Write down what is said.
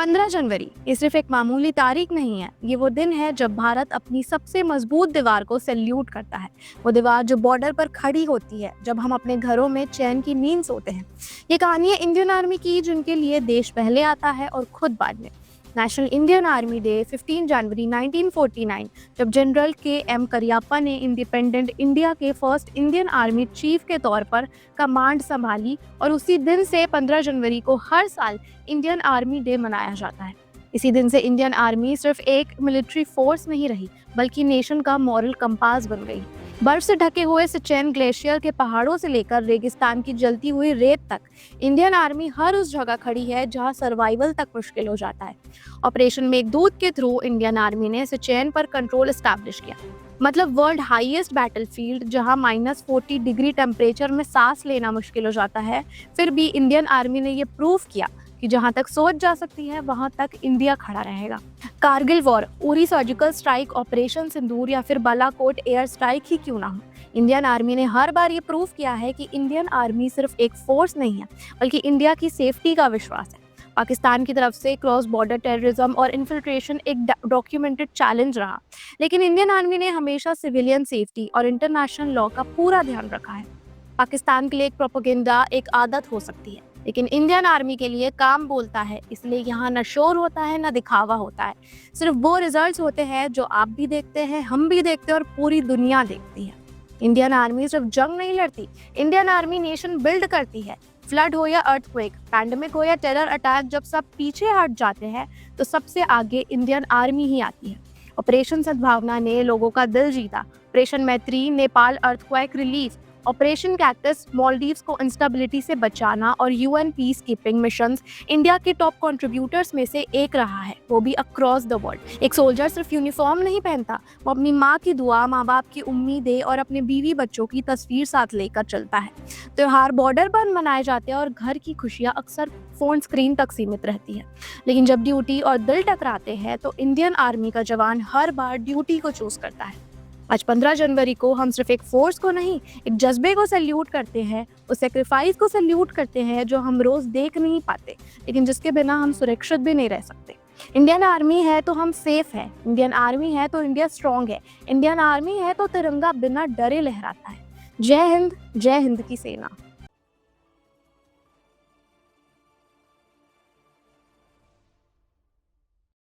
15 जनवरी ये सिर्फ एक मामूली तारीख नहीं है, ये वो दिन है जब भारत अपनी सबसे मजबूत दीवार को सैल्यूट करता है। वो दीवार जो बॉर्डर पर खड़ी होती है जब हम अपने घरों में चैन की नींद सोते हैं। ये कहानी है इंडियन आर्मी की, जिनके लिए देश पहले आता है और खुद बाद में। नेशनल इंडियन आर्मी डे 15 जनवरी 1949, जब जनरल के.एम. करियप्पा ने इंडिपेंडेंट इंडिया के फर्स्ट इंडियन आर्मी चीफ के तौर पर कमांड संभाली, और उसी दिन से 15 जनवरी को हर साल इंडियन आर्मी डे मनाया जाता है। इसी दिन से इंडियन आर्मी सिर्फ एक मिलिट्री फोर्स नहीं रही, बल्कि नेशन का मॉरल कंपास बन गई। बर्फ से ढके हुए सिचेन ग्लेशियर के पहाड़ों से लेकर रेगिस्तान की जलती हुई रेत तक, इंडियन आर्मी हर उस जगह खड़ी है जहां सर्वाइवल तक मुश्किल हो जाता है। ऑपरेशन मेघदूत के थ्रू इंडियन आर्मी ने सिचेन पर कंट्रोल एस्टैब्लिश किया, मतलब वर्ल्ड हाईएस्ट बैटलफील्ड, जहां -40 डिग्री टेम्परेचर में सांस लेना मुश्किल हो जाता है। फिर भी इंडियन आर्मी ने ये प्रूव किया कि जहां तक सोच जा सकती है वहां तक इंडिया खड़ा रहेगा। Kargil war, Uri surgical strike, operation Sindoor या फिर बालाकोट एयर स्ट्राइक ही क्यों ना हो, इंडियन आर्मी ने हर बार ये प्रूव किया है कि इंडियन आर्मी सिर्फ एक फोर्स नहीं है, बल्कि इंडिया की सेफ्टी का विश्वास है। पाकिस्तान की तरफ से क्रॉस बॉर्डर टेररिज्म और इन्फिल्ट्रेशन एक डॉक्यूमेंटेड चैलेंज रहा, लेकिन इंडियन आर्मी ने हमेशा सिविलियन सेफ्टी और इंटरनेशनल लॉ का पूरा ध्यान रखा है। पाकिस्तान के लिए एक प्रोपेगेंडा एक आदत हो सकती है, लेकिन इंडियन आर्मी के लिए काम बोलता है, इसलिए यहाँ न शोर होता है न दिखावा होता है। सिर्फ वो रिजल्ट्स होते हैं जो आप भी देखते हैं, हम भी देखते हैं और पूरी दुनिया देखती है। इंडियन आर्मी सिर्फ जंग नहीं लड़ती, इंडियन आर्मी नेशन बिल्ड करती है। फ्लड हो या अर्थक्वेक, पैंडेमिक हो या टेरर अटैक, जब सब पीछे हट जाते हैं तो सबसे आगे इंडियन आर्मी ही आती है। ऑपरेशन सद्भावना ने लोगों का दिल जीता, ऑपरेशन मैत्री Nepal earthquake relief, operation cactus Maldives को इंस्टेबिलिटी से बचाना, और UN peace keeping missions India के टॉप कंट्रीब्यूटर्स में से एक रहा है, वो भी अक्रॉस द वर्ल्ड। एक सोल्जर सिर्फ यूनिफॉर्म नहीं पहनता, वो अपनी माँ की दुआ, माँ बाप की उम्मीदें और अपने बीवी बच्चों की तस्वीर साथ लेकर चलता है। त्योहार बॉर्डर पर मनाए जाते हैं और घर की खुशियाँ अक्सर फोन स्क्रीन तक सीमित रहती है, लेकिन जब ड्यूटी और दिल टकराते हैं तो इंडियन आर्मी का जवान हर बार ड्यूटी को चूज करता है। आज 15 जनवरी को हम सिर्फ एक फोर्स को नहीं, एक जज्बे को सैल्यूट करते हैं, उस सेक्रीफाइस को सैल्यूट करते हैं जो हम रोज देख नहीं पाते, लेकिन जिसके बिना हम सुरक्षित भी नहीं रह सकते। इंडियन आर्मी है तो हम सेफ है, इंडियन आर्मी है तो इंडिया स्ट्रांग है, इंडियन आर्मी है तो तिरंगा बिना डरे लहराता है। जय हिंद की सेना।